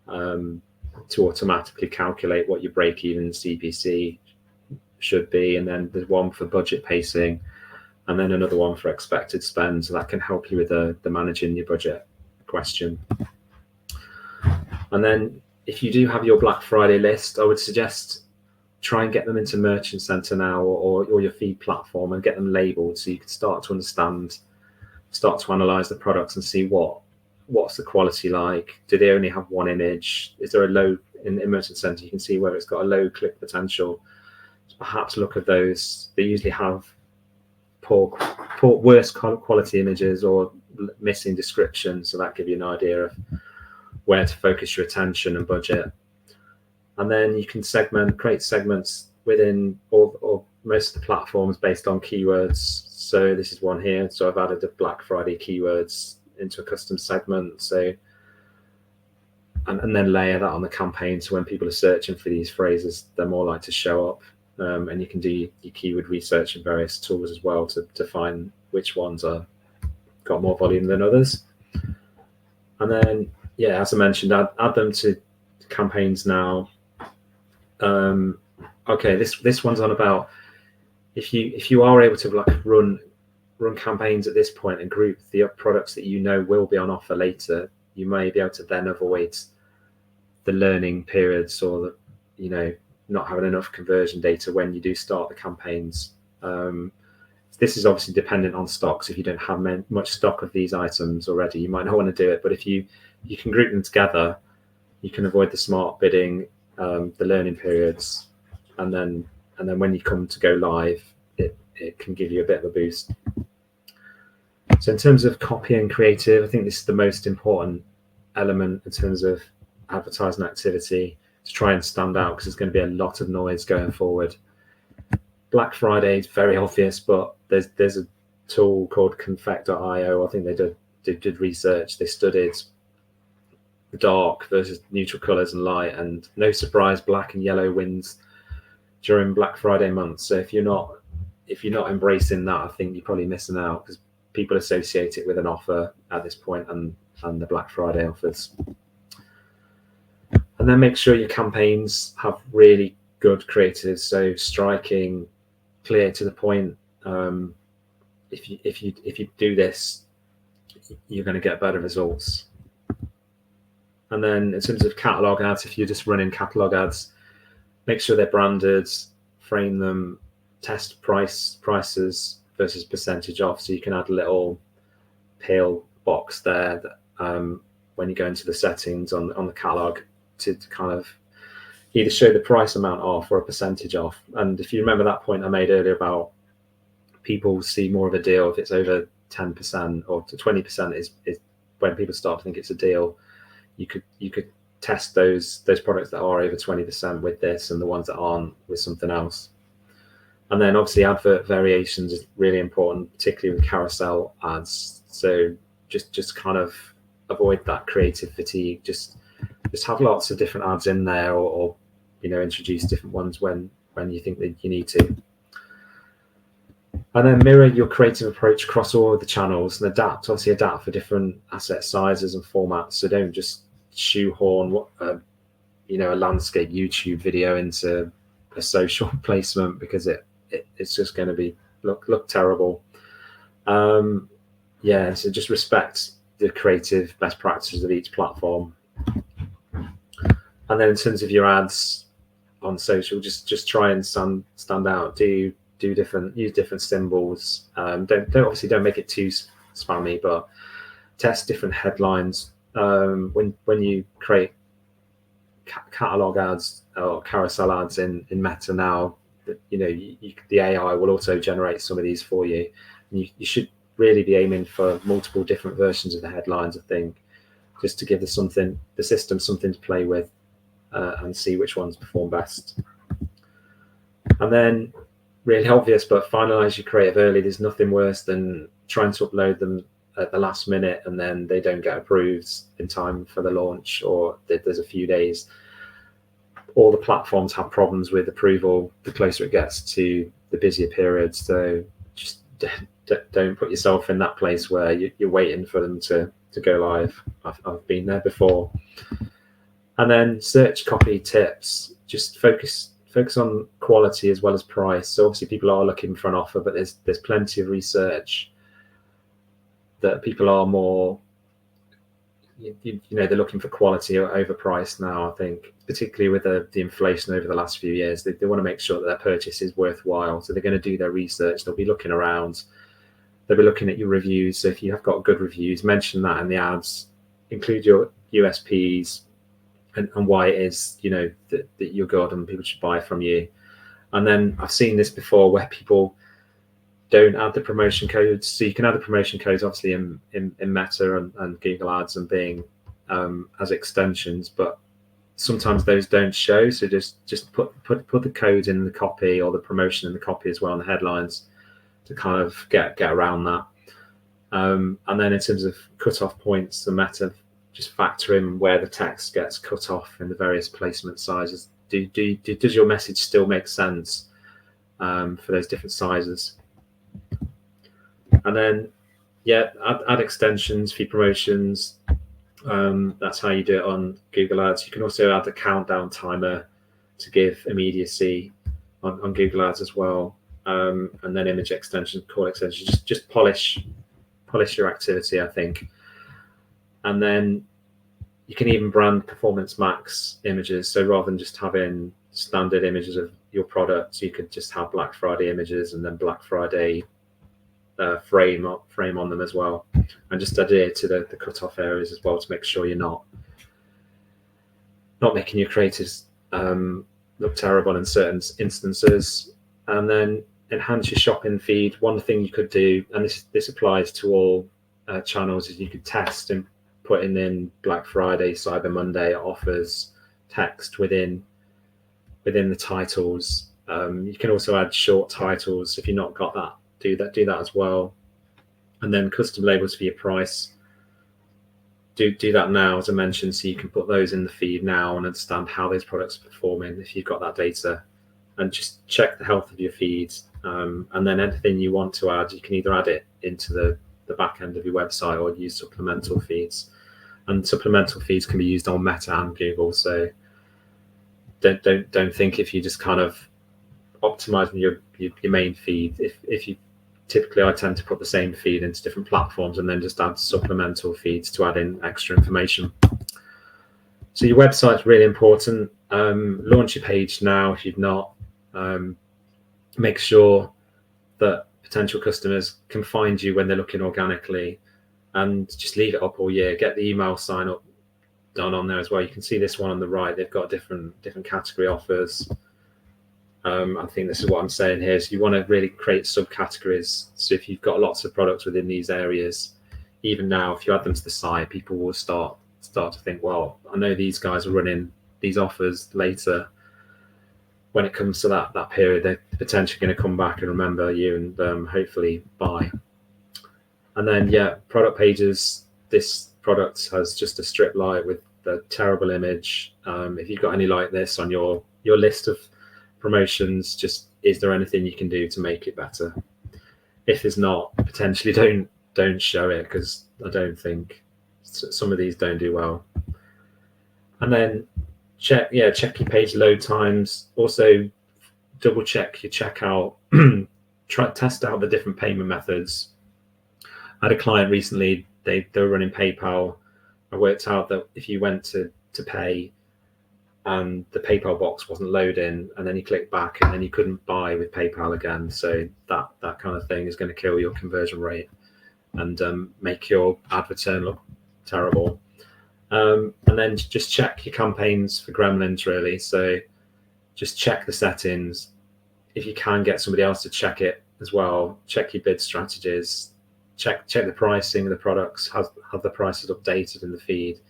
B: to automatically calculate what your break-even CPC should be. And then there's one for budget pacing, and then another one for expected spend. So that can help you with the managing your budget question. And then if you do have your Black Friday list, I would suggest try and get them into Merchant Center now, or your feed platform, and get them labeled so you can start to understand, start to analyze the products and see what's the quality like. Do they only have one image? Is there a low in Merchant Center? You can see where it's got a low click potential. So perhaps look at those. They usually have worse quality images or missing descriptions, so that gives you an idea of where to focus your attention and budget. And then you can create segments within or most of the platforms based on keywords. So this is one here. So I've added the Black Friday keywords into a custom segment. So and then layer that on the campaign. So when people are searching for these phrases, they're more likely to show up. And you can do your keyword research in various tools as well to find which ones are got more volume than others. And then, yeah, as I mentioned, add them to campaigns now. Okay, this one's on about if you are able to like run campaigns at this point and group the products that you know will be on offer later, you may be able to then avoid the learning periods or not having enough conversion data when you do start the campaigns. This is obviously dependent on stocks. If you don't have much stock of these items already, you might not want to do it. But if you can group them together, you can avoid the smart bidding, the learning periods, and then when you come to go live, it can give you a bit of a boost. So in terms of copy and creative, I think this is the most important element in terms of advertising activity to try and stand out, because there's going to be a lot of noise going forward. Black Friday is very obvious, but there's a tool called Confect.io. I think they did research. They studied dark versus neutral colors and light, and no surprise, black and yellow wins during Black Friday month. So if you're not embracing that, I think you're probably missing out, because people associate it with an offer at this point and the Black Friday offers. And then make sure your campaigns have really good creatives, so striking, clear, to the point. If you do this, you're going to get better results. And then in terms of catalog ads, if you're just running catalog ads, make sure they're branded, frame them, test prices versus percentage off. So you can add a little pale box there that, when you go into the settings on the catalog, to kind of either show the price amount off or a percentage off. And if you remember that point I made earlier about people see more of a deal if it's over 10% or to 20% is when people start to think it's a deal. You could test those products that are over 20% with this, and the ones that aren't with something else. And then obviously advert variations is really important, particularly with carousel ads. So just kind of avoid that creative fatigue. Just have lots of different ads in there, or introduce different ones when you think that you need to. And then mirror your creative approach across all of the channels and adapt for different asset sizes and formats. So don't just shoehorn a landscape YouTube video into a social placement, because it's just going to be look terrible. So just respect the creative best practices of each platform. And then in terms of your ads on social, just try and stand out. Use different symbols. Don't make it too spammy, but test different headlines. When you create catalog ads or carousel ads in Meta now, the AI will also generate some of these for you. And you should really be aiming for multiple different versions of the headlines, I think, just to give the system something to play with, and see which ones perform best. And then, really obvious, but finalize your creative early. There's nothing worse than trying to upload them at the last minute and then they don't get approved in time for the launch, or there's a few days. All the platforms have problems with approval the closer it gets to the busier period. So just don't put yourself in that place where you're waiting for them to go live. I've been there before. And then search copy tips. Just focus on quality as well as price. So obviously people are looking for an offer, but there's plenty of research that people are more, they're looking for quality over price now. I think particularly with the inflation over the last few years, they want to make sure that their purchase is worthwhile. So they're going to do their research. They'll be looking around. They'll be looking at your reviews. So if you have got good reviews, mention that in the ads. Include your USPs and why it is that you're good and people should buy from you. And then I've seen this before where people don't add the promotion codes. So you can add the promotion codes obviously in Meta and Google Ads and Bing as extensions, but sometimes those don't show. So just put the code in the copy, or the promotion in the copy as well in the headlines, to kind of get around that. And then in terms of cutoff points, the Meta just factor in where the text gets cut off in the various placement sizes. Does your message still make sense for those different sizes? And then, add extensions for your promotions. That's how you do it on Google Ads. You can also add a countdown timer to give immediacy on Google Ads as well. And then image extensions, call extensions. Just polish your activity, I think. And then you can even brand Performance Max images. So rather than just having standard images of your products, you could just have Black Friday images and then Black Friday frame on them as well, and just adhere to the cutoff areas as well to make sure you're not making your creatives look terrible in certain instances. And then enhance your shopping feed. One thing you could do, and this applies to all channels, is you could test and putting in Black Friday, Cyber Monday offers text within the titles. You can also add short titles if you've not got that. Do that as well. And then custom labels for your price. Do that now, as I mentioned, so you can put those in the feed now and understand how those products are performing if you've got that data, and just check the health of your feeds. And then anything you want to add, you can either add it into the back end of your website or use supplemental feeds. And supplemental feeds can be used on Meta and Google. So don't think if you just kind of optimizing your main feed. If you typically, I tend to put the same feed into different platforms and then just add supplemental feeds to add in extra information. So your website's really important. Launch your page now if you've not. Make sure that potential customers can find you when they're looking organically, and just leave it up all year. Get the email sign up done on there as well. You can see this one on the right. They've got different category offers. I think this is what I'm saying here. So you want to really create subcategories. So if you've got lots of products within these areas, even now, if you add them to the site, people will start to think, well, I know these guys are running these offers later. When it comes to that period, they're potentially going to come back and remember you and hopefully buy. And then, yeah, product pages. This product has just a strip light with a terrible image. If you've got any like this on your list of promotions, just is there anything you can do to make it better? If there's not, potentially don't show it, because I don't think some of these don't do well. And then check your page load times. Also double check your checkout. Test out the different payment methods. I had a client recently, they were running PayPal. I worked out that if you went to pay and the PayPal box wasn't loading, and then you click back and then you couldn't buy with PayPal again. So that kind of thing is going to kill your conversion rate and make your ad return look terrible. And then just check your campaigns for gremlins, really. So just check the settings. If you can get somebody else to check it as well, check your bid strategies. Check the pricing of the products. Have the prices updated in the feed.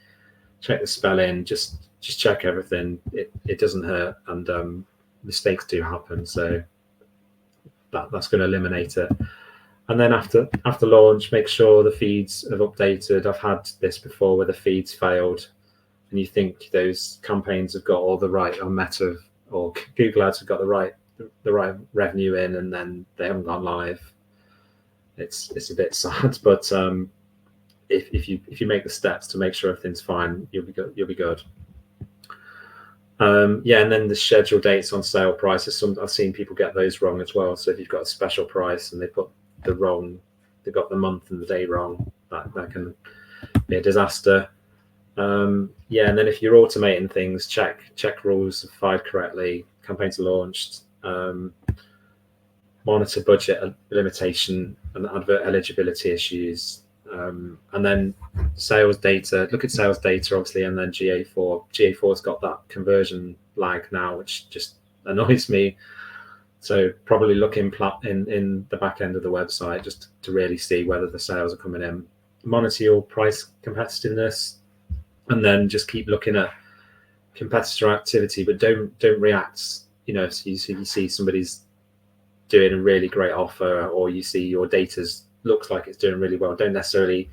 B: Check the spelling. Just check everything. It doesn't hurt, and mistakes do happen. So that's going to eliminate it. And then after launch, make sure the feeds have updated. I've had this before where the feeds failed, and you think those campaigns have got all the right, or Meta or Google Ads have got the right revenue in, and then they haven't gone live. It's a bit sad, but if you make the steps to make sure everything's fine, you'll be good. Yeah, and then the schedule dates on sale prices. I've seen people get those wrong as well. So if you've got a special price and they put they've got the month and the day wrong, that can be a disaster. Yeah, and then if you're automating things, check rules are fired correctly, campaigns are launched, monitor budget limitation and advert eligibility issues, and then sales data. Look at sales data, obviously, and then GA4. GA4's got that conversion lag now, which just annoys me. So probably look in the back end of the website just to really see whether the sales are coming in. Monitor your price competitiveness, and then just keep looking at competitor activity, but don't react. If you see somebody's doing a really great offer, or you see your data looks like it's doing really well, don't necessarily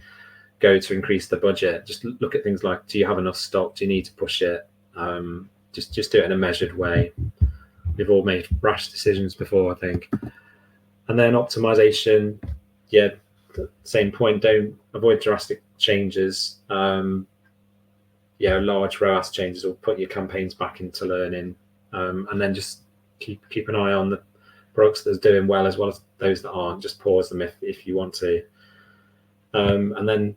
B: go to increase the budget. Just look at things like, do you have enough stock? Do you need to push it? Just do it in a measured way. We've all made rash decisions before, I think. And then optimization, yeah, same point. Don't avoid drastic changes. Large ROAS changes will put your campaigns back into learning, and then just keep an eye on the products that's doing well as those that aren't. Just pause them if you want to. And then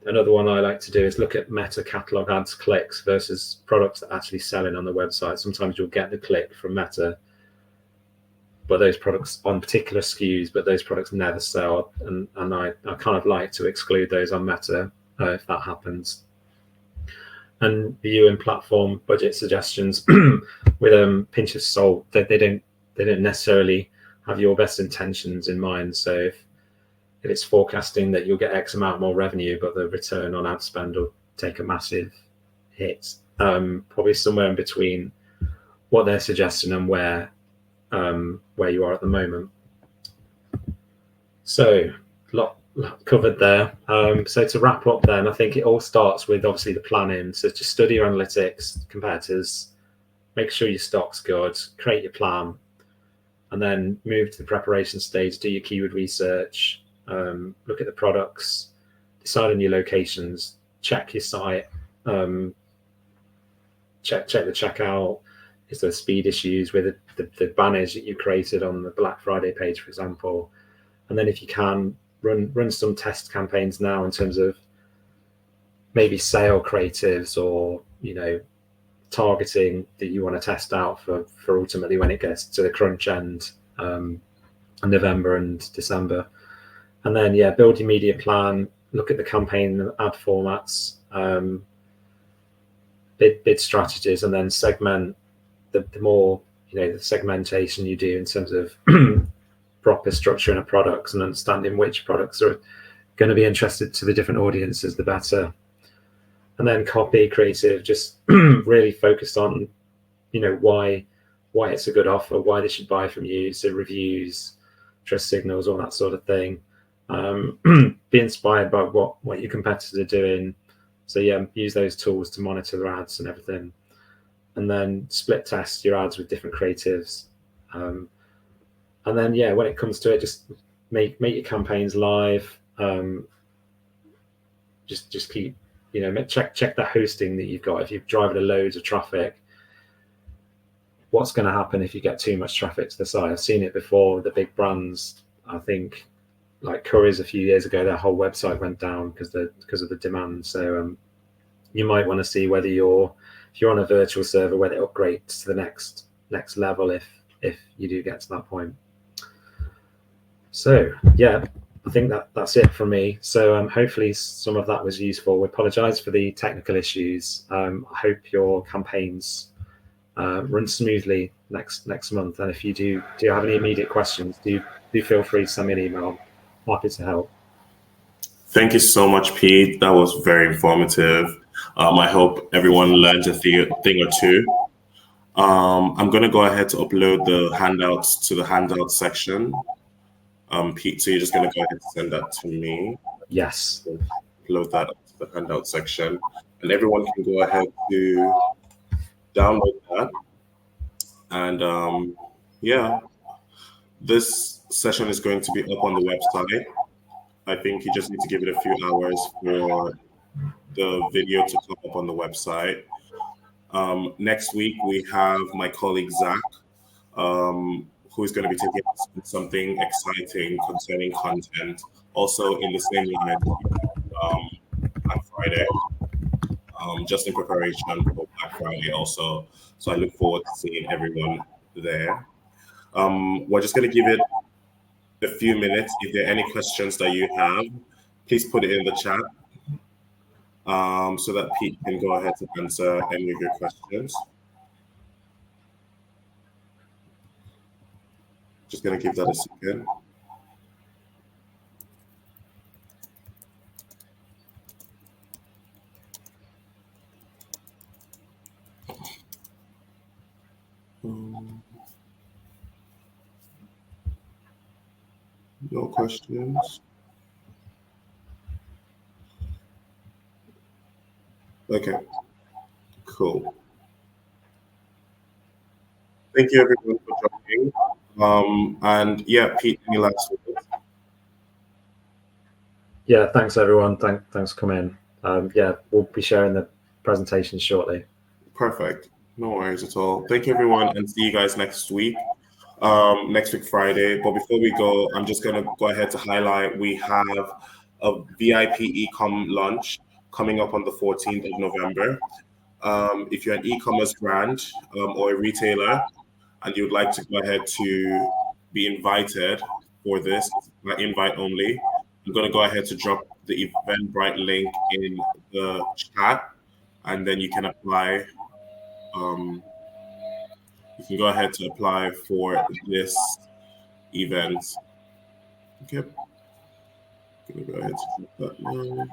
B: another one I like to do is look at Meta catalog ads clicks versus products that are actually selling on the website. Sometimes you'll get the click from Meta, but those products on particular SKUs, but those products never sell. And I kind of like to exclude those on Meta if that happens. And view and platform budget suggestions with a pinch of salt. They don't necessarily have your best intentions in mind. So if it's forecasting that you'll get X amount more revenue, but the return on ad spend will take a massive hit, probably somewhere in between what they're suggesting and where you are at the moment. So lot covered there. So to wrap up then, I think it all starts with obviously the planning. So just study your analytics, competitors, make sure your stock's good, create your plan, and then move to the preparation stage, do your keyword research, look at the products, decide on your locations, check your site, check the checkout. Is there speed issues with the banners that you created on the Black Friday page, for example? And then if you can, run some test campaigns now in terms of maybe sale creatives or targeting that you want to test out for ultimately when it gets to the crunch end, November and December. And then build your media plan, look at the campaign ad formats, bid strategies, and then segment the more the segmentation you do in terms of proper structuring of products and understanding which products are going to be interested to the different audiences, the better. And then copy creative, just really focused on, why it's a good offer, why they should buy from you. So reviews, trust signals, all that sort of thing. Be inspired by what your competitors are doing. So yeah, use those tools to monitor their ads and everything. And then split test your ads with different creatives. And then yeah, when it comes to it, just make your campaigns live. Just keep, check the hosting that you've got. If you've driving loads of traffic, what's going to happen if you get too much traffic to the site? I've seen it before. The big brands, I think, like Currys a few years ago, their whole website went down because of the demand. So you might want to see whether if you're on a virtual server, whether it upgrades to the next level if you do get to that point. So yeah, I think that's it from me. So hopefully some of that was useful. We apologise for the technical issues. I hope your campaigns run smoothly next month. And if you do have any immediate questions, do feel free to send me an email. I'm happy to help.
A: Thank you so much, Pete. That was very informative. I hope everyone learned a thing or two. I'm going to go ahead to upload the handouts to the handout section. Pete, so you're just going to go ahead and send that to me.
B: Yes.
A: Upload that to the handout section. And everyone can go ahead to download that. And yeah, this session is going to be up on the website. I think you just need to give it a few hours for the video to come up on the website. Next week, we have my colleague, Zach, who is going to be taking us through something exciting concerning content, also in the same line Black Friday, just in preparation for Black Friday also. So I look forward to seeing everyone there. We're just going to give it a few minutes. If there are any questions that you have, please put it in the chat so that Pete can go ahead and answer any of your questions. Just going to give that a second. No questions. Okay, cool. Thank you everyone for joining. And yeah, Pete, any last words?
B: Yeah, thanks everyone. Thanks for coming. Yeah, we'll be sharing the presentation shortly.
A: Perfect. No worries at all. Thank you everyone, and see you guys next week. Next week Friday. But before we go, I'm just gonna go ahead to highlight we have a VIP ecom launch coming up on the 14th of November. If you're an e-commerce brand or a retailer and you'd like to go ahead to be invited for this, invite only, I'm going to go ahead to drop the Eventbrite link in the chat, and then you can apply. You can go ahead to apply for this event. Okay. I'm going to go ahead to drop that now.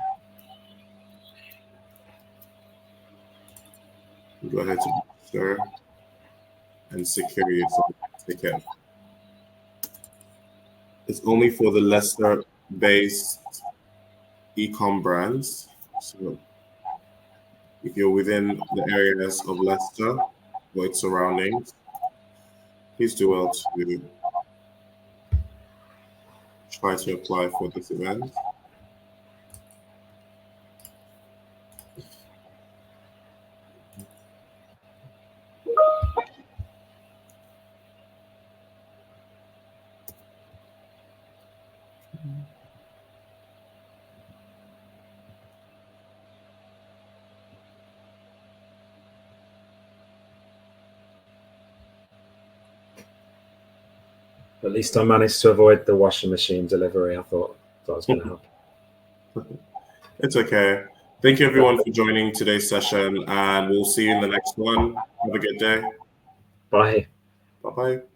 A: Go ahead to register and secure your ticket. It's only for the Leicester-based e-com brands. So if you're within the areas of Leicester or its surroundings, please do well to try to apply for this event.
B: At least I managed to avoid the washing machine delivery. I thought was going to happen.
A: It's okay. Thank you everyone for joining today's session, and we'll see you in the next one. Have a good day.
B: Bye.
A: Bye bye.